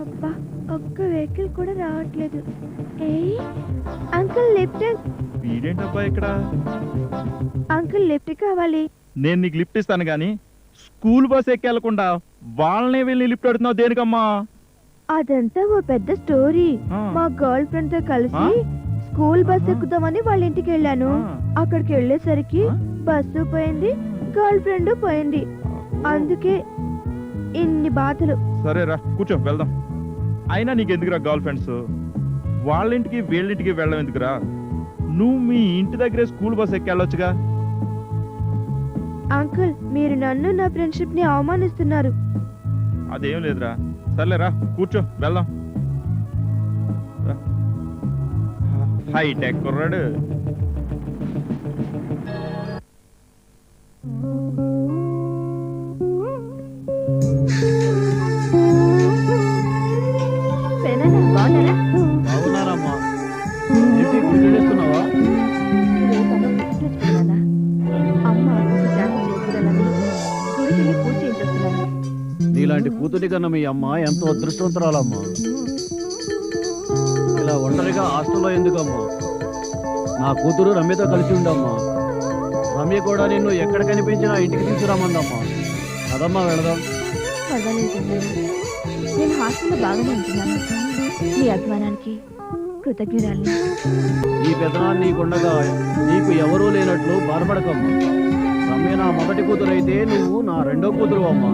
అబ్బా, ఒక్క వెహికల్ కూడా రావట్లేదు. ఏయ్ అంకుల్ లిఫ్ట్. వీడేంటబ్బా ఇక్కడ? అంకుల్ లిఫ్ట్ కావాలి. నేను నీకు లిఫ్ట్ ఇస్తాను గాని స్కూల్ బస్ ఎక్కెళ్ళకుండా వాళ్ళనే వెళ్ళి లిఫ్ట్ అడుగుతున్నావు దేనికమ్మా? అదంతా ఓ పెద్ద స్టోరీ. ఆ. మా గర్ల్ ఫ్రెండ్ తో కలిసి ఆ? స్కూల్ బస్ ఆహా. ఎక్కుదామని వాళ్ళ ఇంటికి వెళ్ళాను. ఆ. అక్కడికి వెళ్ళేసరికి ఆ? బస్సు పోయింది, గర్ల్ ఫ్రెండ్ పోయింది. అందుకే ఇన్ని బాధలు. సరేరా కూర్చో వెళ్దాం. అయినా నీకెందుకురా గర్ల్ ఫ్రెండ్స్? వాళ్ళ ఇంటికి వీళ్ళింటికి వెళ్ళడం ఎందుకురా? నువ్వు మీ ఇంటి దగ్గరే స్కూల్ బస్ ఎక్కెళ్ళొచ్చుగా. అంకుల్, మీరు నన్ను నా ఫ్రెండ్షిప్ ని అవమానిస్తున్నారు. అదేం లేదురా. సర్లేరా కూర్చో వెళ్దాం. హైటెక్ కుర్రాడు. పెదనాన్న, బాగున్నారా? బాగున్నారమ్మా. ఏంటి గుడి చేస్తున్నావా? ఈరోజు అమ్మ గిఫ్ట్ తెచ్చుకున్నానా? అమ్మ ఆరోగ్య శాంతి చేకూరాలని గుడికి వెళ్ళి పూజ చేయించొస్తున్నాను. నీలాంటి కూతురి కన్నా మీ అమ్మ ఎంతో అదృష్టవంతురాలమ్మా. ఇలా ఒంటరిగా హాస్టల్లో ఎందుకమ్మా? నా కూతురు రమ్యతో కలిసి ఉండమ్మా. రమ్య కూడా నిన్ను ఎక్కడ కనిపించినా ఇంటికి తీసుకురామందమ్మా. అదమ్మా వెళదాం. పర్వాలేదు పెదనాన్న. నేను హాస్టల్లో బాగానే ఉంటున్నాను. మీ అభిమానానికి కృతజ్ఞురాలిని. ఈ పెదనాన్ని నీకుండగా నీకు ఎవరూ లేనట్లు బాధపడకమ్మా. రమ్య నా మొదటి కూతురు అయితే నువ్వు నా రెండో కూతురు అమ్మా.